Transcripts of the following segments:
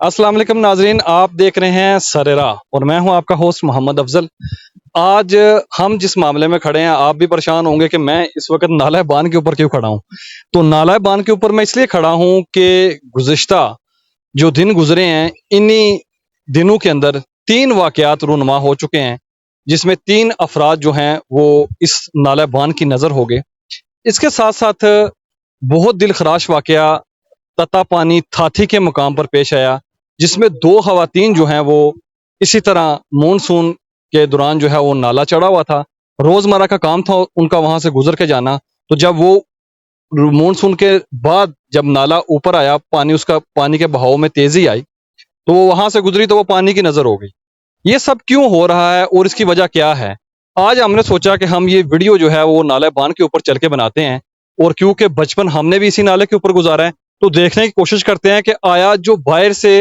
अस्सलाम वालेकुम नाजरीन, आप देख रहे हैं सरेरा और मैं हूं आपका होस्ट मोहम्मद अफजल। आज हम जिस मामले में खड़े हैं, आप भी परेशान होंगे कि मैं इस वक्त नाला बांध के ऊपर क्यों खड़ा हूं। तो नाला बांध के ऊपर मैं इसलिए खड़ा हूं कि गुज़िश्ता जो दिन गुजरे हैं, इन्हीं दिनों के अंदर 3 वाकयात रूनुमा हो चुके हैं, जिसमें 3 अफराद जो हैं वो इस नाला बांध की नज़र हो गए। इसके साथ साथ बहुत दिलखराश वाकया तत्तापानी थाथी के मुकाम पर पेश आया, जिसमें 2 खवातीन जो हैं वो इसी तरह मानसून के दौरान जो है वो नाला चढ़ा हुआ था। रोजमर्रा का काम था उनका वहां से गुजर के जाना। तो जब वो मानसून के बाद जब नाला ऊपर आया, पानी के बहाव में तेजी आई, तो वो वहां से गुजरी तो वो पानी की नजर हो गई। ये सब क्यों हो रहा है और इसकी वजह क्या है? आज हमने सोचा कि हम ये वीडियो जो है वो नाले बांध के ऊपर चल के बनाते हैं, और क्योंकि बचपन हमने भी इसी नाले के ऊपर गुजारा है, तो देखने की कोशिश करते हैं कि आया जो बाहर से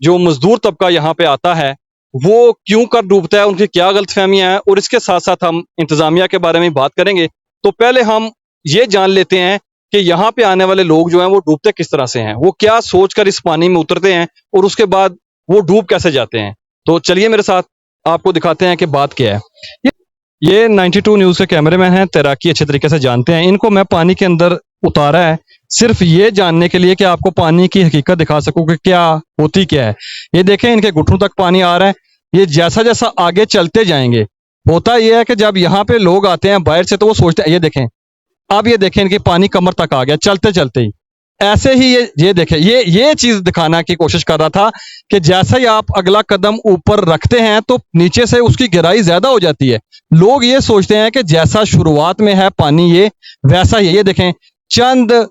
जो मजदूर तबका यहाँ पे आता है वो क्यों कर डूबता है, उनकी क्या गलतफहमियां हैं, और इसके साथ साथ हम इंतजामिया के बारे में बात करेंगे। तो पहले हम ये जान लेते हैं कि यहाँ पे आने वाले लोग जो हैं वो डूबते किस तरह से हैं, वो क्या सोचकर इस पानी में उतरते हैं और उसके बाद वो डूब कैसे जाते हैं। तो चलिए मेरे साथ, आपको दिखाते हैं कि बात क्या है। ये 92 न्यूज़ के कैमरेमैन हैं, तैराकी अच्छे तरीके से जानते हैं। इनको मैं पानी के अंदर उतारा है सिर्फ ये जानने के लिए कि आपको पानी की हकीकत दिखा सकूं कि क्या होती क्या है। ये देखें, इनके घुटनों तक पानी आ रहा है। ये जैसा जैसा आगे चलते जाएंगे, होता यह है कि जब यहाँ पे लोग आते हैं बाहर से तो वो सोचते हैं, ये देखें, अब ये देखें इनकी पानी कमर तक आ गया चलते चलते ही। ऐसे ही ये देखें, ये चीज दिखाना की कोशिश कर रहा था कि जैसा ही आप अगला कदम ऊपर रखते हैं तो नीचे से उसकी गहराई ज्यादा हो जाती है। लोग ये सोचते हैं कि जैसा शुरुआत में है पानी ये वैसा ही है। ये देखें, चंद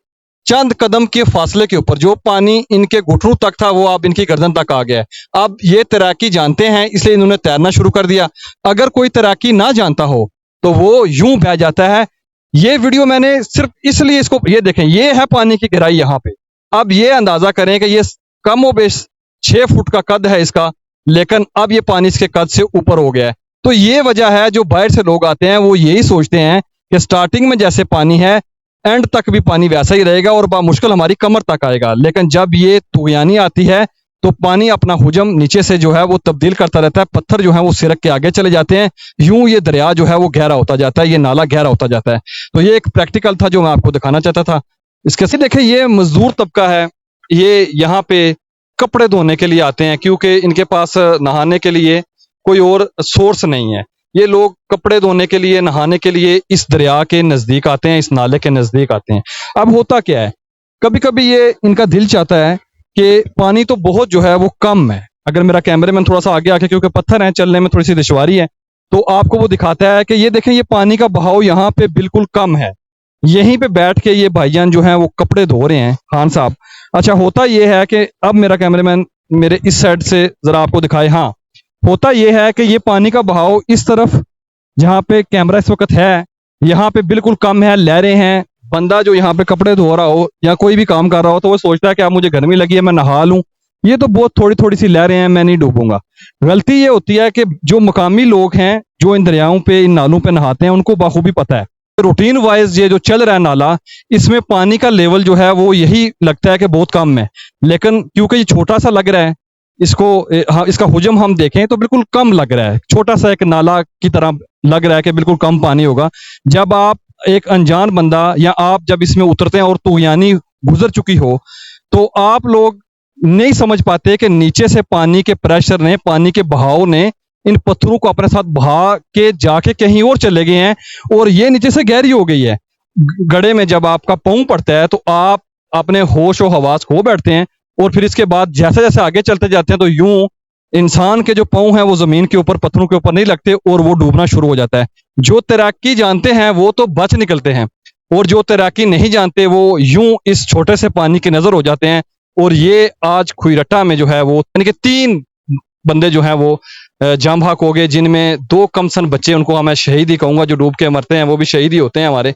चंद कदम के फासले के ऊपर जो पानी इनके घुटनों तक था वो अब इनकी गर्दन तक आ गया है। अब ये तैराकी जानते हैं इसलिए इन्होंने तैरना शुरू कर दिया। अगर कोई तैराकी ना जानता हो तो वो यूं बह जाता है। ये वीडियो मैंने सिर्फ इसलिए इसको, ये देखें, ये है पानी की गहराई यहाँ पे। अब ये अंदाजा करें कि ये कम व बेश 6 फुट का कद है इसका, लेकिन अब ये पानी इसके कद से ऊपर हो गया है। तो ये वजह है, जो बाहर से लोग आते हैं वो यही सोचते हैं कि स्टार्टिंग में जैसे पानी है एंड तक भी पानी वैसा ही रहेगा और बामुश्किल हमारी कमर तक आएगा। लेकिन जब ये तुगयानी आती है तो पानी अपना हुजम नीचे से जो है वो तब्दील करता रहता है। पत्थर जो है वो सिरक के आगे चले जाते हैं। यूं ये दरिया जो है वो गहरा होता जाता है, ये नाला गहरा होता जाता है। तो ये एक प्रैक्टिकल था जो मैं आपको दिखाना चाहता था। इसके से देखिए, ये मजदूर तबका है, ये यहाँ पे कपड़े धोने के लिए आते हैं क्योंकि इनके पास नहाने के लिए कोई और सोर्स नहीं है। ये लोग कपड़े धोने के लिए, नहाने के लिए इस दरिया के नजदीक आते हैं, इस नाले के नजदीक आते हैं। अब होता क्या है, कभी कभी ये इनका दिल चाहता है कि पानी तो बहुत जो है वो कम है। अगर मेरा कैमरामैन थोड़ा सा आगे आके, क्योंकि पत्थर है चलने में थोड़ी सी दुश्वारी है, तो आपको वो दिखाता है कि ये देखें, ये पानी का बहाव यहाँ पे बिल्कुल कम है। यहीं पे बैठ के ये भाईजान जो हैं वो कपड़े धो रहे हैं, खान साहब। अच्छा, होता ये है कि अब मेरा कैमरामैन मेरे इस साइड से जरा आपको दिखाए। हाँ, होता यह है कि ये पानी का बहाव इस तरफ जहाँ पे कैमरा इस वक्त है, यहाँ पे बिल्कुल कम है, लहरें हैं। बंदा जो यहाँ पे कपड़े धो रहा हो या कोई भी काम कर रहा हो तो वो सोचता है कि अब मुझे गर्मी लगी है, मैं नहा लूं, ये तो बहुत थोड़ी थोड़ी सी लहरें हैं, मैं नहीं डूबूंगा। गलती ये होती है कि जो मकामी लोग हैं जो इन दरियाओं पे, इन नालों पे नहाते हैं, उनको बाखूबी पता है रूटीन वाइज ये जो चल रहा है नाला, इसमें पानी का लेवल जो है वो यही लगता है कि बहुत कम है। लेकिन क्योंकि ये छोटा सा लग रहा है, इसका हुजम हम देखें तो बिल्कुल कम लग रहा है, छोटा सा एक नाला की तरह लग रहा है कि बिल्कुल कम पानी होगा। जब आप एक अनजान बंदा या आप जब इसमें उतरते हैं और तुगयानी गुजर चुकी हो, तो आप लोग नहीं समझ पाते कि नीचे से पानी के प्रेशर ने, पानी के बहाव ने इन पत्थरों को अपने साथ बहा के जाके कहीं और चले गए हैं और ये नीचे से गहरी हो गई है। गड्ढे में जब आपका पाँव पड़ता है तो आप अपने होश और हवास खो बैठते हैं, और फिर इसके बाद जैसे जैसे आगे चलते जाते हैं तो यूं इंसान के जो पाँव हैं वो जमीन के ऊपर, पत्थरों के ऊपर नहीं लगते और वो डूबना शुरू हो जाता है। जो तैराकी जानते हैं वो तो बच निकलते हैं, और जो तैराकी नहीं जानते वो यूं इस छोटे से पानी की नजर हो जाते हैं। और ये आज खुईरट्टा में जो है वो यानी कि 3 बंदे जो हैं वो जाम भाग हो गए, जिनमें 2 कमसन बच्चे, उनको मैं शहीद ही कहूंगा, जो डूब के मरते हैं वो भी शहीद ही होते हैं हमारे।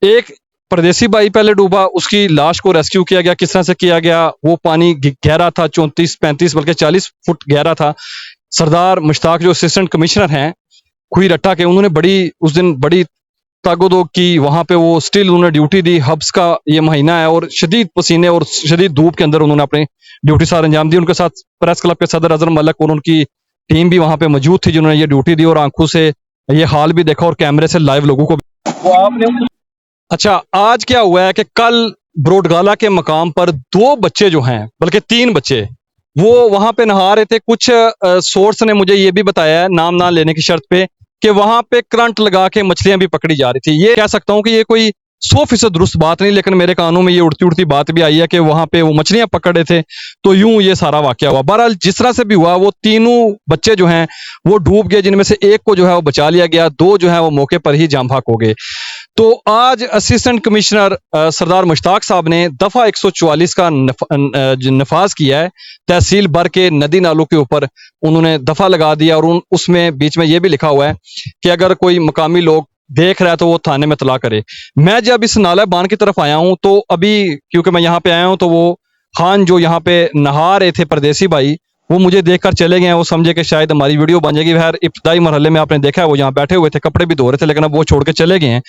एक परदेसी भाई पहले डूबा, उसकी लाश को रेस्क्यू किया गया। किस तरह से किया गया, वो पानी गहरा था, 34-35 बल्कि 40 फुट गहरा था। सरदार मुश्ताक जो असिस्टेंट कमिश्नर हैं खुईरट्टा के, उन्होंने उस दिन बड़ी तागोदो की वहां पे वो स्टिल उन्होंने ड्यूटी दी। हब्स का ये महीना है और शदीद पसीने और शदीद धूप के अंदर उन्होंने अपनी ड्यूटी सार अंजाम दी। उनके साथ प्रेस क्लब के सदर अजहर मलिक और उनकी टीम भी वहां पे मौजूद थी जिन्होंने ये ड्यूटी दी और आंखों से ये हाल भी देखा और कैमरे से लाइव लोगों को वो आपने। अच्छा, आज क्या हुआ है कि कल ब्रोडगाला के मकाम पर दो बच्चे जो हैं, बल्कि तीन बच्चे, वो वहां पे नहा रहे थे। कुछ सोर्स ने मुझे ये भी बताया है, नाम ना लेने की शर्त पे, कि वहां पे करंट लगा के मछलियां भी पकड़ी जा रही थी। ये कह सकता हूं कि ये कोई 100% दुरुस्त बात नहीं, लेकिन मेरे कानों में ये उड़ती उड़ती बात भी आई है कि वहां पे वो मछलियां पकड़े थे, तो यूं ये सारा वाकया हुआ। बहरहाल जिस तरह से भी हुआ, वो तीनों बच्चे जो हैं वो डूब गए, जिनमें से एक को जो है वो बचा लिया गया, दो जो है वो मौके पर ही जाम फाक हो गए। तो आज असिस्टेंट कमिश्नर सरदार मुश्ताक साहब ने दफा 144 का नफाज किया है। तहसील भर के नदी नालों के ऊपर उन्होंने दफा लगा दिया और उसमें बीच में यह भी लिखा हुआ है कि अगर कोई मकामी लोग देख रहा है तो वो थाने में इत्तला करे। मैं जब इस नाला बांध की तरफ आया हूं तो अभी, क्योंकि मैं यहाँ पे आया हूं, तो वो खान जो यहाँ पे नहा रहे थे परदेसी भाई, वो मुझे देखकर चले गए हैं। वो समझे कि शायद हमारी वीडियो बन जाएगी। खैर, इब्तदाई मरहले में आपने देखा है वो यहाँ बैठे हुए थे, कपड़े भी धो रहे थे, लेकिन अब वो छोड़ के चले गए हैं।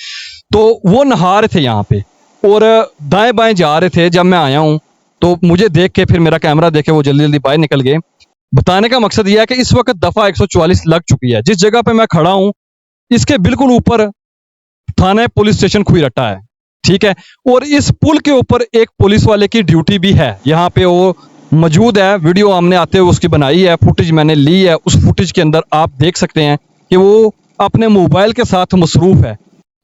तो वो नहा रहे थे यहाँ पे और दाएं बाएं जा रहे थे। जब मैं आया हूँ तो मुझे देख के, फिर मेरा कैमरा देखे वो जल्दी जल्दी बाहर निकल गए। बताने का मकसद यह है कि इस वक्त दफा 144 लग चुकी है। जिस जगह पे मैं खड़ा हूँ इसके बिल्कुल ऊपर थाना पुलिस स्टेशन खुईरट्टा है, ठीक है। और इस पुल के ऊपर एक पुलिस वाले की ड्यूटी भी है, यहाँ पे वो मौजूद है। वीडियो हमने आते हुए उसकी बनाई है, फुटेज मैंने ली है। उस फुटेज के अंदर आप देख सकते हैं कि वो अपने मोबाइल के साथ मसरूफ है।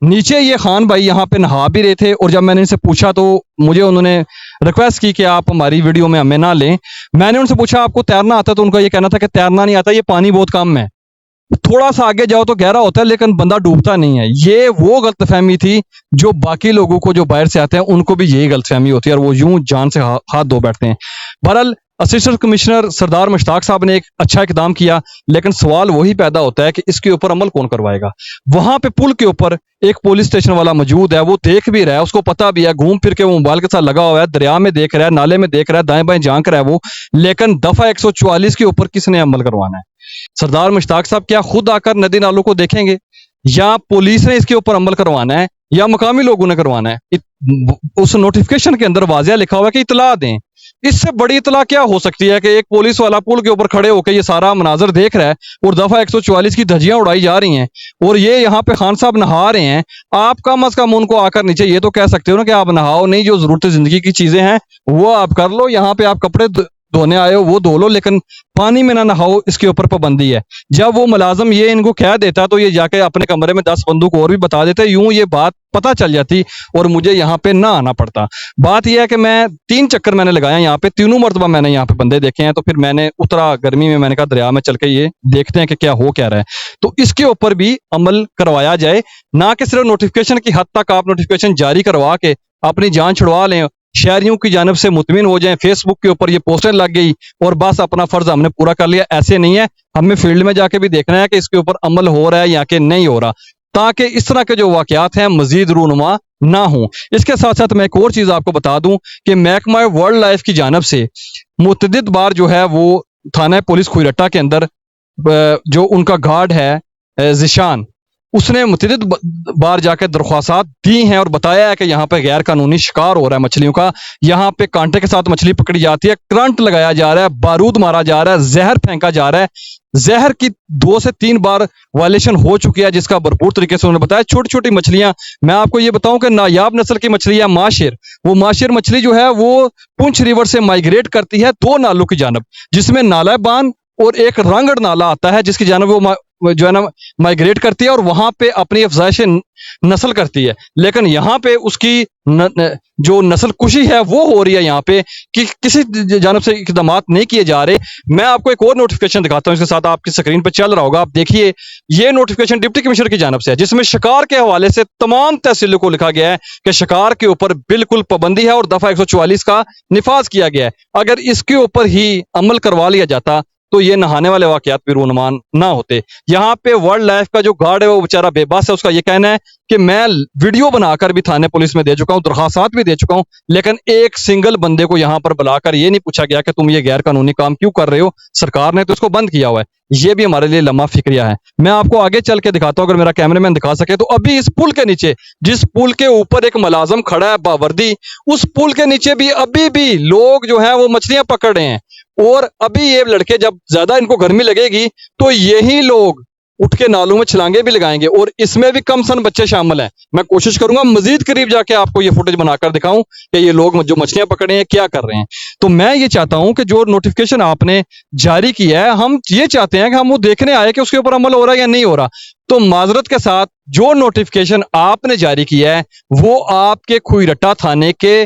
नीचे ये खान भाई यहाँ पे नहा भी रहे थे और जब मैंने इनसे पूछा तो मुझे उन्होंने रिक्वेस्ट की कि आप हमारी वीडियो में हमें ना लें। मैंने उनसे पूछा आपको तैरना आता है, तो उनका ये कहना था कि तैरना नहीं आता, ये पानी बहुत कम है, थोड़ा सा आगे जाओ तो गहरा होता है लेकिन बंदा डूबता नहीं है। ये वो गलतफहमी थी जो बाकी लोगों को जो बाहर से आते हैं उनको भी यही गलतफहमी होती है और वो यूं जान से हाथ धो बैठते हैं। बहरहाल असिस्टेंट कमिश्नर सरदार मुश्ताक साहब ने एक अच्छा इकदाम किया, लेकिन सवाल वही पैदा होता है कि इसके ऊपर अमल कौन करवाएगा। वहां पे पुल के ऊपर एक पुलिस स्टेशन वाला मौजूद है, वो देख भी रहा है, उसको पता भी है, घूम फिर के वो मोबाइल के साथ लगा हुआ है, दरिया में देख रहा है, नाले में देख रहा है, दाएं बाएं झांक रहा है वो। लेकिन दफा 144 के ऊपर किसने अमल करवाना है? सरदार मुश्ताक साहब क्या खुद आकर नदी नालों को देखेंगे, या पुलिस ने इसके ऊपर अमल करवाना है, या मकामी लोगों ने करवाना है? उस नोटिफिकेशन के अंदर वाज़िया लिखा हुआ है कि इतला दें। इससे बड़ी इतला क्या हो सकती है कि एक पुलिस वाला पुल के ऊपर खड़े होकर ये सारा मनाजर देख रहा है और दफा 144 की धज्जियां उड़ाई जा रही हैं और ये यहाँ पे खान साहब नहा रहे हैं। आप कम अज कम उनको आकर नीचे ये तो कह सकते हो ना कि आप नहाओ नहीं, जो जरूरत जिंदगी की चीजें हैं वो आप कर लो, यहाँ पे आप कपड़े धोने आए हो वो धो लो, लेकिन पानी में ना नहाओ, इसके ऊपर पाबंदी है। जब वो मुलाजम ये इनको कह देता तो ये जाके अपने कमरे में 10 बंदूक और भी बता देते, यूं ये बात पता चल जाती और मुझे यहाँ पे ना आना पड़ता। बात यह है कि मैं 3 चक्कर मैंने लगाया यहाँ पे, तीनों मरतबा मैंने यहाँ पे बंदे देखे हैं, तो फिर मैंने उतरा गर्मी में, मैंने कहा दरिया में चल के ये देखते हैं कि क्या हो क्या रहा है। तो इसके ऊपर भी अमल करवाया जाए, ना कि सिर्फ नोटिफिकेशन की हद तक आप नोटिफिकेशन जारी करवा के अपनी जान छुड़वा लें, शहरियों की जानब से मुतमिन हो जाएं, फेसबुक के ऊपर ये पोस्टर लग गई और बस अपना फर्ज हमने पूरा कर लिया। ऐसे नहीं है, हमें फील्ड में जाके भी देखना है कि इसके ऊपर अमल हो रहा है या कि नहीं हो रहा, ताकि इस तरह के जो वाकयात हैं मजीद रूनुमा ना हो। इसके साथ साथ मैं एक और चीज आपको बता दूं कि महकमा वाइल्ड लाइफ की जानब से मुतअद्दिद बार जो है वो थाना पुलिस खुईरट्टा के अंदर जो उनका गार्ड है जिशान, उसने मुतअद्दिद बार जाकर दरख्वास्त दी हैं और बताया है कि यहाँ पे गैर कानूनी शिकार हो रहा है मछलियों का, यहाँ पे कांटे के साथ मछली पकड़ी जाती है, करंट लगाया जा रहा है, बारूद मारा जा रहा है, जहर फेंका जा रहा है। जहर की 2 से 3 बार वायलेशन हो चुकी है, जिसका भरपूर तरीके से उन्होंने बताया। छोटी छोटी मछलियां, मैं आपको ये बताऊं कि नायाब नस्ल की मछली है माशिर, वो माशिर मछली जो है वो पुंछ रिवर से माइग्रेट करती है 2 नालों की जानब, जिसमें नाला बान और एक रंगड़ नाला आता है, जिसकी जानब वो जो है ना माइग्रेट करती है और वहां पे अपनी अफजाइश नस्ल करती है। लेकिन यहाँ पे उसकी जो नस्ल कुशी है वो हो रही है यहाँ पे कि किसी जानब से इकदाम नहीं किए जा रहे। मैं आपको एक और नोटिफिकेशन दिखाता हूँ, इसके साथ आपकी स्क्रीन पे चल रहा होगा, आप देखिए। ये नोटिफिकेशन डिप्टी कमिश्नर की जानब से है, जिसमें शिकार के हवाले से तमाम तहसीलों को लिखा गया है कि शिकार के ऊपर बिल्कुल पाबंदी है और दफा 144 का निफाज किया गया है। अगर इसके ऊपर ही अमल करवा लिया जाता तो ये नहाने वाले वाकयात भी रूनुमान ना होते। यहाँ पे वाइल्ड लाइफ का जो गार्ड है वो बेचारा बेबस है, उसका ये कहना है कि मैं वीडियो बनाकर भी थाने पुलिस में दे चुका हूं, दरखास्त भी दे चुका हूं, लेकिन एक सिंगल बंदे को यहां पर बुलाकर ये नहीं पूछा गया कि तुम ये गैर कानूनी काम क्यों कर रहे हो, सरकार ने तो इसको बंद किया हुआ है। ये भी हमारे लिए लम्हा फिक्रिया है। मैं आपको आगे चल के दिखाता हूं, अगर मेरा कैमरामैन दिखा सके तो। अभी इस पुल के नीचे, जिस पुल के ऊपर एक मुलाजम खड़ा है बावर्दी, उस पुल के नीचे भी अभी भी लोग जो है वो मछलियां पकड़ रहे हैं। और अभी ये लड़के, जब ज्यादा इनको गर्मी लगेगी तो यही लोग उठ के नालों में छलांगे भी लगाएंगे, और इसमें भी कम सन बच्चे शामिल हैं। मैं कोशिश करूंगा मजीद करीब जाके आपको ये फुटेज बनाकर दिखाऊं कि ये लोग जो मछलियां पकड़े हैं क्या कर रहे हैं। तो मैं ये चाहता हूं कि जो नोटिफिकेशन आपने जारी किया है, हम ये चाहते हैं कि हम वो देखने आए कि उसके ऊपर अमल हो रहा है या नहीं हो रहा। तो माजरत के साथ, जो नोटिफिकेशन आपने जारी किया है वो आपके खुईरट्टा थाने के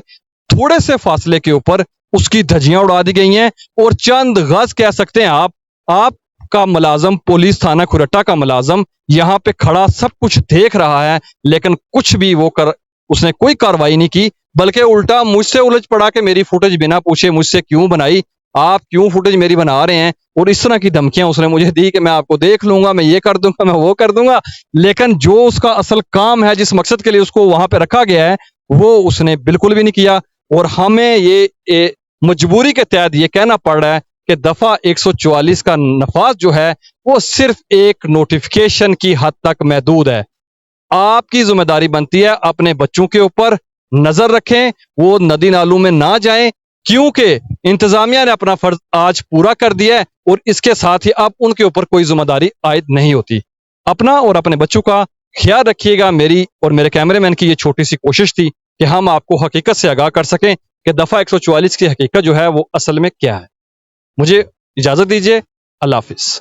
थोड़े से फासले के ऊपर उसकी धज्जियां उड़ा दी गई हैं, और चंद गज कह सकते हैं आप का मुलाजम, पुलिस थाना खुरट्टा का मुलाजम यहां पे खड़ा सब कुछ देख रहा है, लेकिन कुछ भी उसने कोई कार्रवाई नहीं की, बल्कि उल्टा मुझसे उलझ पड़ा कि मेरी फुटेज बिना पूछे मुझसे क्यों बनाई, आप क्यों फुटेज मेरी बना रहे हैं। और इस तरह की धमकियां उसने मुझे दी कि मैं आपको देख लूंगा, मैं ये कर दूंगा, मैं वो कर दूंगा। लेकिन जो उसका असल काम है, जिस मकसद के लिए उसको वहां पे रखा गया है, वो उसने बिल्कुल भी नहीं किया। और हमें ये मजबूरी के तहत ये कहना पड़ रहा है कि दफा 144 का नफाज जो है वो सिर्फ एक नोटिफिकेशन की हद तक महदूद है। आपकी जिम्मेदारी बनती है अपने बच्चों के ऊपर नजर रखें, वो नदी नालों में ना जाएं, क्योंकि इंतजामिया ने अपना फर्ज आज पूरा कर दिया है, और इसके साथ ही अब उनके ऊपर कोई जिम्मेदारी आयद नहीं होती। अपना और अपने बच्चों का ख्याल रखिएगा। मेरी और मेरे कैमरेमैन की ये छोटी सी कोशिश थी कि हम आपको हकीकत से आगाह कर सकें कि दफा 144 की हकीकत जो है वो असल में क्या है। मुझे इजाजत दीजिए। अल्लाह हाफिज।